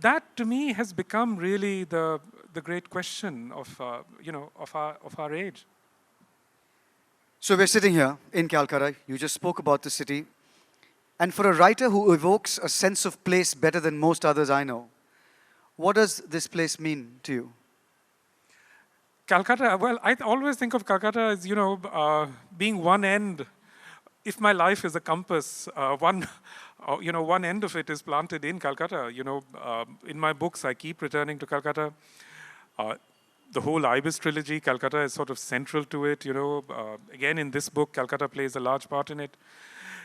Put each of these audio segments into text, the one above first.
that to me has become really the great question of, of our age. So we're sitting here in Calcutta. You just spoke about the city. And for a writer who evokes a sense of place better than most others I know, what does this place mean to you? Calcutta, well, I always think of Calcutta as, being one end. If my life is a compass, one end of it is planted in Calcutta. In my books, I keep returning to Calcutta. The whole Ibis trilogy, Calcutta is sort of central to it. Again, in this book, Calcutta plays a large part in it.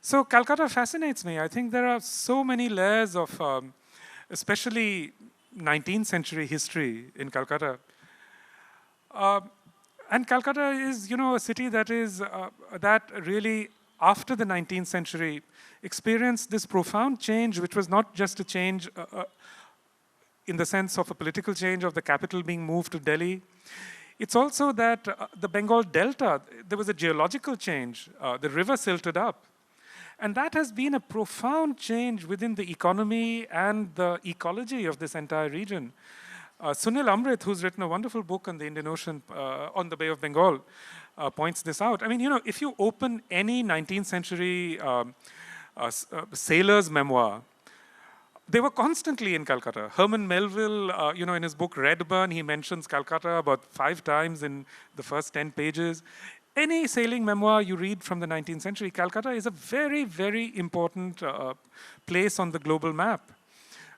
So Calcutta fascinates me. I think there are so many layers of, especially 19th century history in Calcutta. And Calcutta is, a city that is that really, after the 19th century, experienced this profound change, which was not just a change in the sense of a political change of the capital being moved to Delhi. It's also that the Bengal Delta, there was a geological change. The river silted up. And that has been a profound change within the economy and the ecology of this entire region. Sunil Amrit, who's written a wonderful book on the Indian Ocean, on the Bay of Bengal, points this out. I mean, if you open any 19th century sailor's memoir, they were constantly in Calcutta. Herman Melville, in his book Redburn, he mentions Calcutta about 5 times in the first 10 pages. Any sailing memoir you read from the 19th century, Calcutta is a very, very important place on the global map.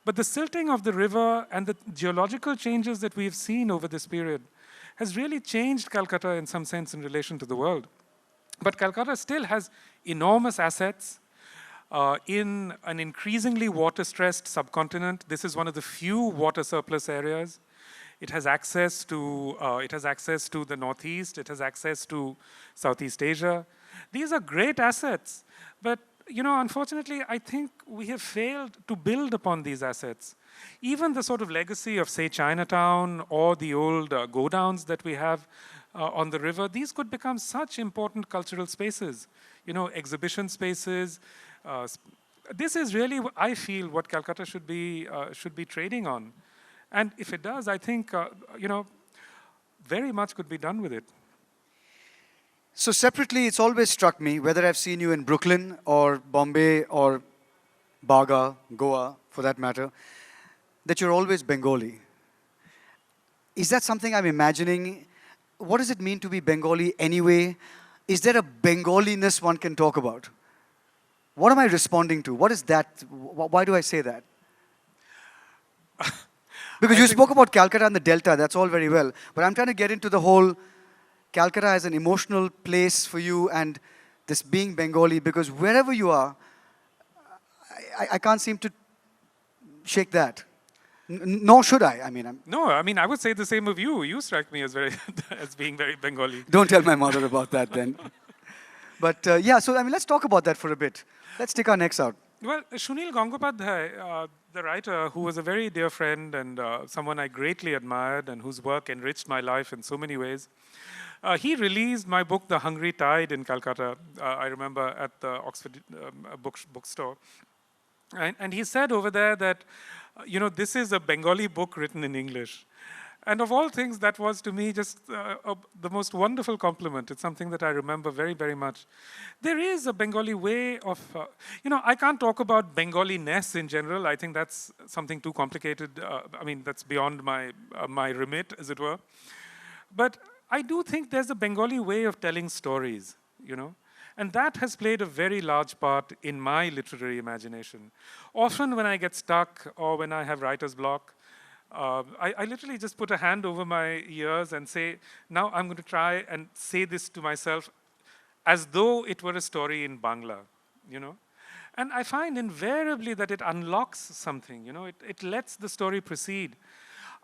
But the silting of the river and the geological changes that we've seen over this period has really changed Calcutta in some sense in relation to the world. But Calcutta still has enormous assets in an increasingly water-stressed subcontinent. This is one of the few water surplus areas. It has access to the Northeast. It has access to Southeast Asia. These are great assets, but unfortunately, I think we have failed to build upon these assets. Even the sort of legacy of, say, Chinatown or the old go-downs that we have on the river, these could become such important cultural spaces, exhibition spaces. This is really, I feel, what Calcutta should be trading on. And if it does, I think, very much could be done with it. So separately, it's always struck me, whether I've seen you in Brooklyn or Bombay or Baga, Goa, for that matter, that you're always Bengali. Is that something I'm imagining? What does it mean to be Bengali anyway? Is there a Bengaliness one can talk about? What am I responding to? What is that? Why do I say that? Because you spoke about Calcutta and the Delta, that's all very well. But I'm trying to get into the whole Calcutta as an emotional place for you and this being Bengali, because wherever you are, I can't seem to shake that. Nor should I. No, I would say the same of you. You strike me as as being very Bengali. Don't tell my mother about that then. But yeah, so let's talk about that for a bit. Let's take our necks out. Well, Sunil Gangopadhyay, the writer, who was a very dear friend and someone I greatly admired and whose work enriched my life in so many ways, he released my book, The Hungry Tide, in Calcutta, I remember, at the Oxford bookstore. And he said over there that, this is a Bengali book written in English. And of all things, that was to me just the most wonderful compliment. It's something that I remember very, very much. There is a Bengali way of, I can't talk about Bengali-ness in general. I think that's something too complicated. That's beyond my remit, as it were. But I do think there's a Bengali way of telling stories, And that has played a very large part in my literary imagination. Often when I get stuck or when I have writer's block, I literally just put a hand over my ears and say, now I'm going to try and say this to myself as though it were a story in Bangla, And I find invariably that it unlocks something, It lets the story proceed.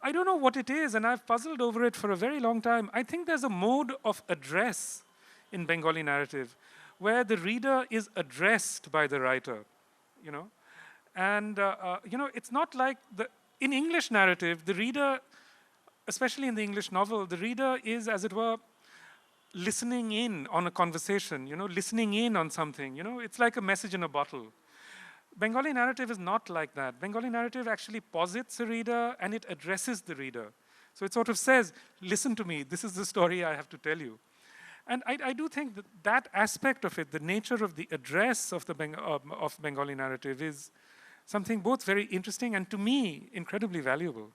I don't know what it is, and I've puzzled over it for a very long time. I think there's a mode of address in Bengali narrative where the reader is addressed by the writer, And, it's not like in English narrative, the reader, especially in the English novel, the reader is, as it were, listening in on a conversation, listening in on something, It's like a message in a bottle. Bengali narrative is not like that. Bengali narrative actually posits a reader and it addresses the reader. So it sort of says, listen to me, this is the story I have to tell you. And I do think that that aspect of it, the nature of the address of the of Bengali narrative, is something both very interesting and, to me, incredibly valuable.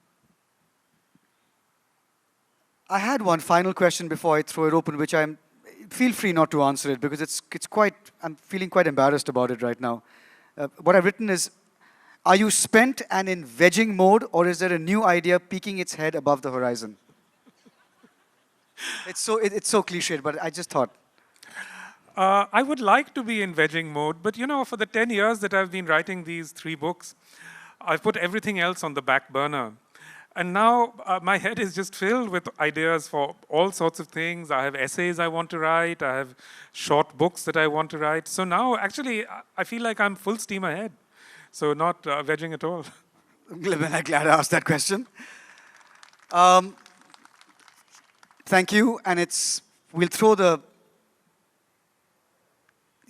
I had one final question before I throw it open, which I'm feel free not to answer it because it's quite. I'm feeling quite embarrassed about it right now. What I've written is, are you spent and in vegging mode, or is there a new idea peeking its head above the horizon? It's so cliched, but I just thought. I would like to be in vegging mode, but you know, for the 10 years that I've been writing these 3 books, I've put everything else on the back burner. And now my head is just filled with ideas for all sorts of things. I have essays I want to write. I have short books that I want to write. So now, actually, I feel like I'm full steam ahead. So not vegging at all. I'm glad I asked that question. Um, thank you, and we'll throw the.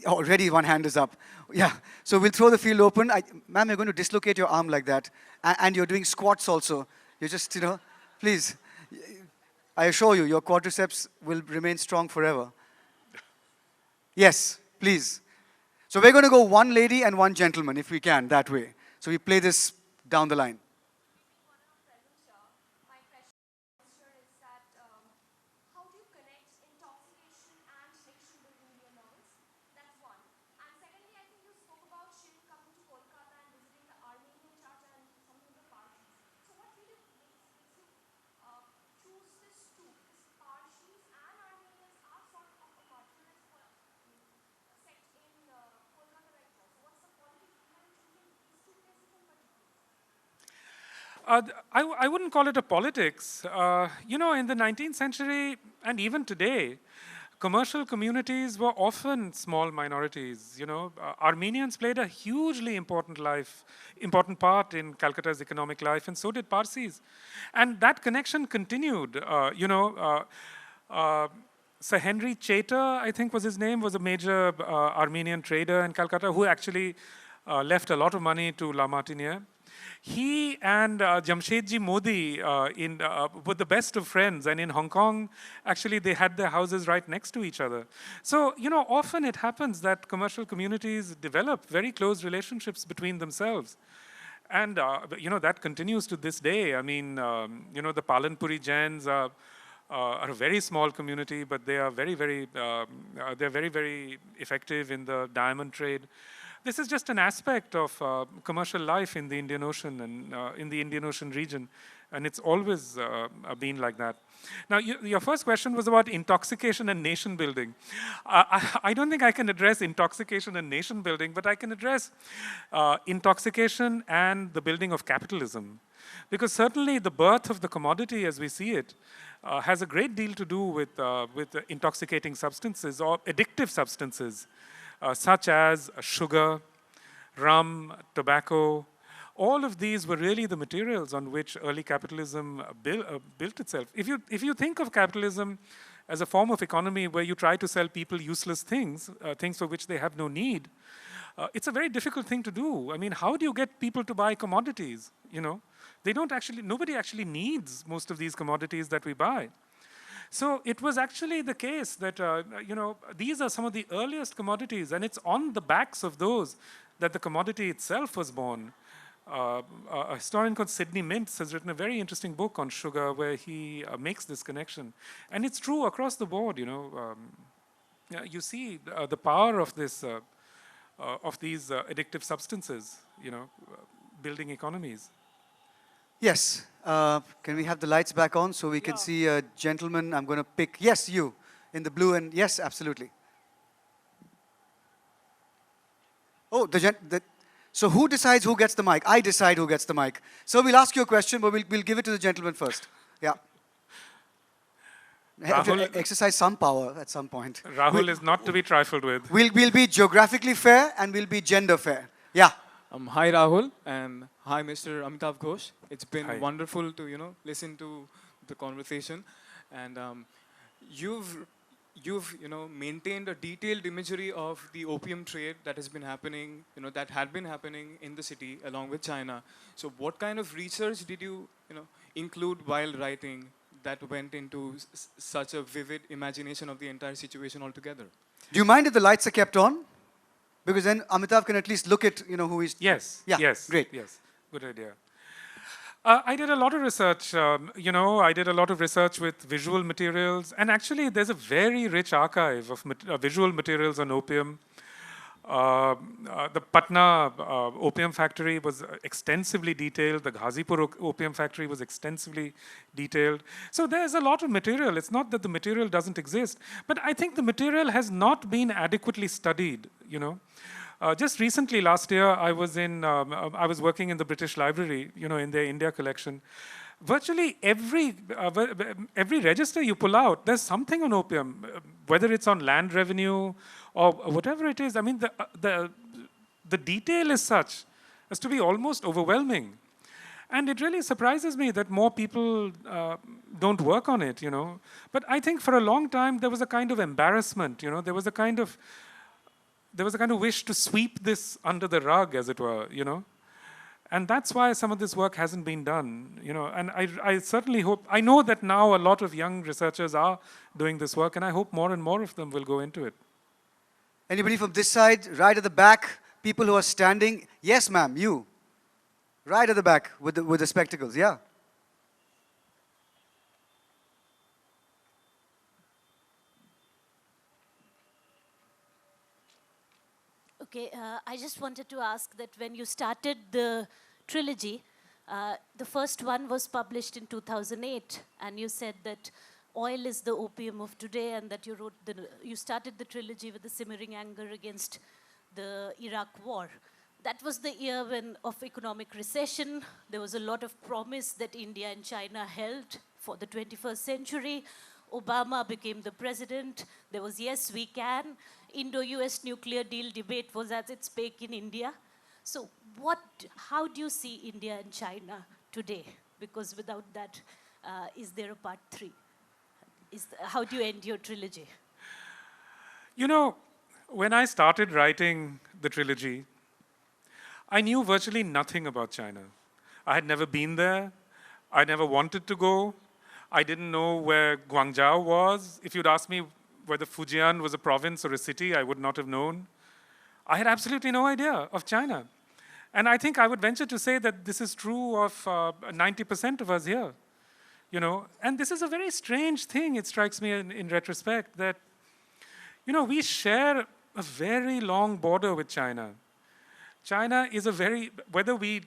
Already one hand is up. Yeah, so we'll throw the field open. Ma'am, you're going to dislocate your arm like that, and you're doing squats also. You're just, please. I assure you, your quadriceps will remain strong forever. Yes, please. So we're going to go one lady and one gentleman, if we can, that way. So we play this down the line. I wouldn't call it a politics. You know, in the 19th century and even today, commercial communities were often small minorities. You know, Armenians played a hugely important part in Calcutta's economic life, and so did Parsis. And that connection continued. Sir Henry Chater, I think was his name, was a major Armenian trader in Calcutta who actually left a lot of money to La Martiniere. He and Jamshedji Modi were the best of friends, and in Hong Kong, actually, they had their houses right next to each other. So, you know, often it happens that commercial communities develop very close relationships between themselves. And, you know, that continues to this day. I mean, you know, the Palanpuri Jains are a very small community, but they are they're very, very effective in the diamond trade. This is just an aspect of commercial life in the Indian Ocean and in the Indian Ocean region, and it's always been like that. Now, your first question was about intoxication and nation building. I don't think I can address intoxication and nation building, but I can address intoxication and the building of capitalism. Because certainly the birth of the commodity as we see it has a great deal to do with intoxicating substances or addictive substances. Such as sugar, rum, tobacco. All of these were really the materials on which early capitalism built itself. If you think of capitalism as a form of economy where you try to sell people useless things, things for which they have no need, it's a very difficult thing to do. I mean, how do you get people to buy commodities? You know, nobody actually needs most of these commodities that we buy. So it was actually the case that, you know, these are some of the earliest commodities, and it's on the backs of those that the commodity itself was born. A historian called Sidney Mintz has written a very interesting book on sugar where he makes this connection. And it's true across the board, you know. You see the power of these addictive substances, you know, building economies. Yes. Can we have the lights back on so we can see a gentleman? I'm going to pick. Yes, you in the blue. And yes, absolutely. Oh, so who decides who gets the mic? I decide who gets the mic. So we'll ask you a question, but we'll give it to the gentleman first. Yeah. Have to exercise some power at some point. Rahul is not to be trifled with. We'll be geographically fair and we'll be gender fair. Yeah. Hi Rahul and hi Mr. Amitav Ghosh. It's been Hi. wonderful to listen to the conversation, and you've you've maintained a detailed imagery of the opium trade that has been happening, that had been happening in the city along with China. So what kind of research did you include while writing that went into such a vivid imagination of the entire situation altogether? Do you mind if the lights are kept on? Because then Amitav can at least look at, who he's... Yes, Yeah, yes, great. yes. Good idea. I did a lot of research. I did a lot of research with visual materials, and actually, there's a very rich archive of visual materials on opium. The Patna opium factory was extensively detailed. The Ghazipur opium factory was extensively detailed. So there's a lot of material. It's not that the material doesn't exist, but I think the material has not been adequately studied. Just recently, last year, I was working in the British Library, in their India collection. Virtually every register you pull out, there's something on opium, whether it's on land revenue or whatever it is. I mean, the detail is such as to be almost overwhelming. And it really surprises me that more people don't work on it, But I think for a long time, there was a kind of embarrassment, There was a kind of wish to sweep this under the rug, as it were, And that's why some of this work hasn't been done, And I certainly hope, I know that now a lot of young researchers are doing this work, and I hope more and more of them will go into it. Anybody from this side, right at the back, people who are standing? Yes, ma'am, you. Right at the back with the spectacles, yeah. Okay, I just wanted to ask that when you started the trilogy, the first one was published in 2008, and you said that oil is the opium of today, and that you started the trilogy with the simmering anger against the Iraq war. That was the year of economic recession. There was a lot of promise that India and China held for the 21st century. Obama became the president. There was Yes, We Can. Indo-US nuclear deal debate was at its peak in India. So how do you see India and China today? Because without that, is there a part 3? How do you end your trilogy? When I started writing the trilogy, I knew virtually nothing about China. I had never been there. I never wanted to go. I didn't know where Guangzhou was. If you'd asked me whether Fujian was a province or a city, I would not have known. I had absolutely no idea of China. And I think I would venture to say that this is true of 90% of us here. And this is a very strange thing, it strikes me in retrospect, that, we share a very long border with China. China is whether we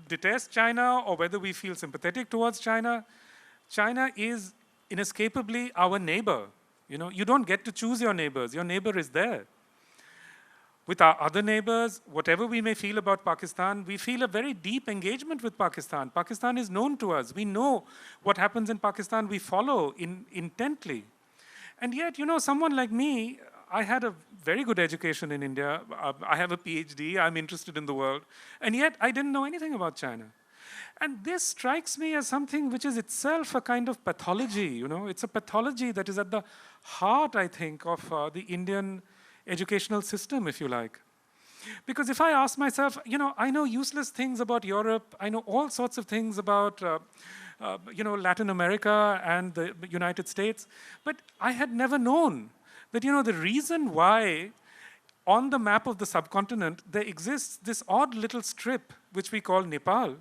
detest China or whether we feel sympathetic towards China, China is inescapably our neighbor. You don't get to choose your neighbors. Your neighbor is there. With our other neighbors, whatever we may feel about Pakistan, we feel a very deep engagement with Pakistan. Pakistan is known to us. We know what happens in Pakistan. We follow intently. And yet, someone like me, I had a very good education in India. I have a PhD. I'm interested in the world. And yet, I didn't know anything about China. And this strikes me as something which is itself a kind of pathology. It's a pathology that is at the heart, I think, of the Indian educational system, if you like. Because if I ask myself, I know useless things about Europe. I know all sorts of things about, Latin America and the United States. But I had never known that, the reason why on the map of the subcontinent there exists this odd little strip, which we call Nepal,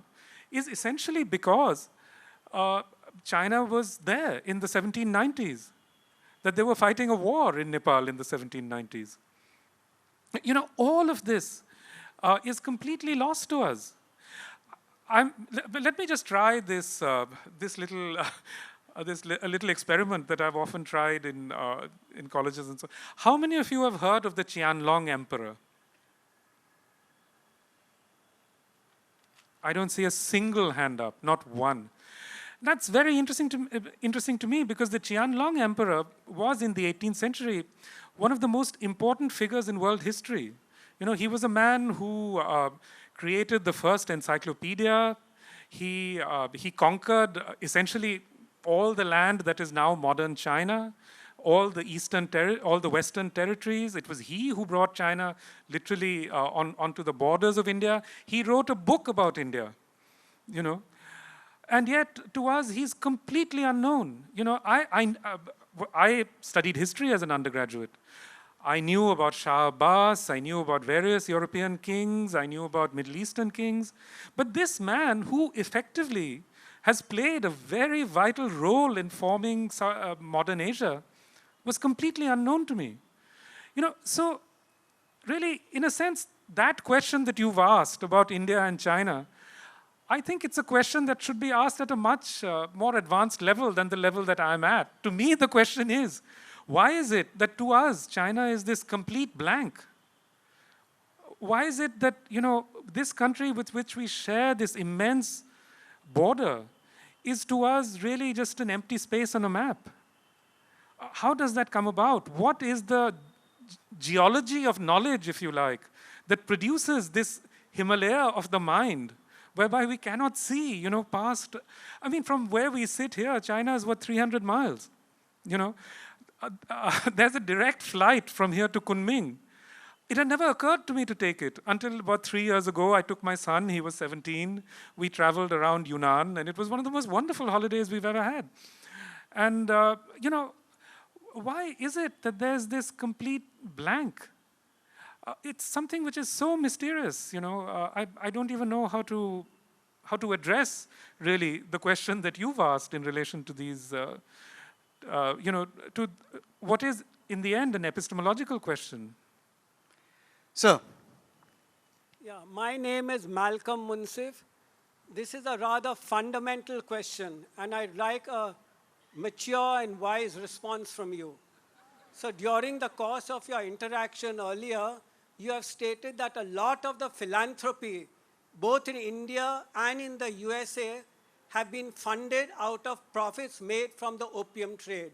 is essentially because China was there in the 1790s, that they were fighting a war in Nepal in the 1790s. All of this is completely lost to us. Let me just try this little a little experiment that I've often tried in colleges and so. How many of you have heard of the Qianlong Emperor? I don't see a single hand up, not one. That's very interesting to me because the Qianlong Emperor was in the 18th century one of the most important figures in world history. He was a man who created the first encyclopedia. He conquered essentially all the land that is now modern China, all the Western territories. It was he who brought China literally onto the borders of India. He wrote a book about India, you know. And yet, to us, he's completely unknown. You know, I studied history as an undergraduate. I knew about Shah Abbas, I knew about various European kings, I knew about Middle Eastern kings. But this man, who effectively has played a very vital role in forming modern Asia, was completely unknown to me. You know, so really, in a sense, that question that you've asked about India and China, I think it's a question that should be asked at a much more advanced level than the level that I'm at. To me, the question is, why is it that to us, China is this complete blank? Why is it that, you know, this country with which we share this immense border is to us really just an empty space on a map? How does that come about? What is the geology of knowledge, if you like, that produces this Himalaya of the mind, whereby we cannot see, you know, past, I mean, from where we sit here, China is what, 300 miles, you know? There's a direct flight from here to Kunming. It had never occurred to me to take it until about 3 years ago. I took my son, he was 17. We traveled around Yunnan, and it was one of the most wonderful holidays we've ever had. And, you know, why is it that there's this complete blank? It's something which is so mysterious, you know. I don't even know how to address, really, the question that you've asked in relation to these, you know, to what is, in the end, an epistemological question. Sir. Yeah, my name is Malcolm Munsif. This is a rather fundamental question, and I'd like a mature and wise response from you. So during the course of your interaction earlier, you have stated that a lot of the philanthropy, both in India and in the USA, have been funded out of profits made from the opium trade.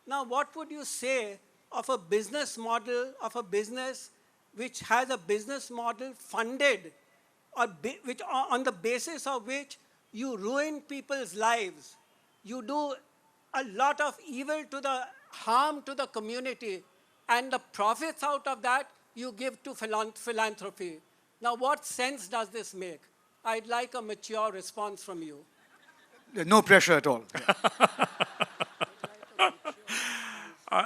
Now, what would you say of a business model, of a business which has a business model funded, or which, on the basis of which you ruin people's lives? You do a lot of evil to the harm to the community, and the profits out of that you give to philanthropy. Now, what sense does this make? I'd like a mature response from you. No pressure at all.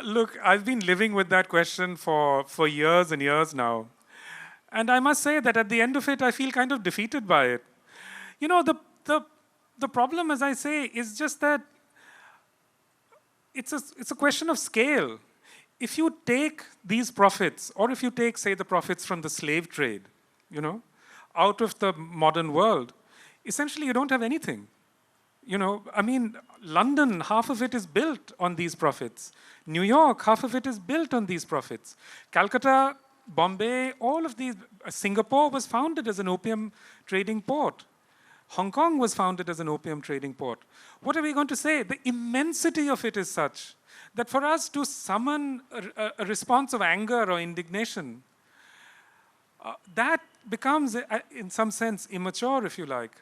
Look, I've been living with that question for years and years now. And I must say that at the end of it, I feel kind of defeated by it. You know, the problem, as I say, is just that it's a question of scale. If you take these profits, or if you take, say, the profits from the slave trade, you know, out of the modern world, essentially you don't have anything. You know, I mean, London, half of it is built on these profits. New York, half of it is built on these profits. Calcutta, Bombay, all of these, Singapore was founded as an opium trading port. Hong Kong was founded as an opium trading port. What are we going to say? The immensity of it is such that for us to summon a response of anger or indignation, that becomes, in some sense, immature, if you like.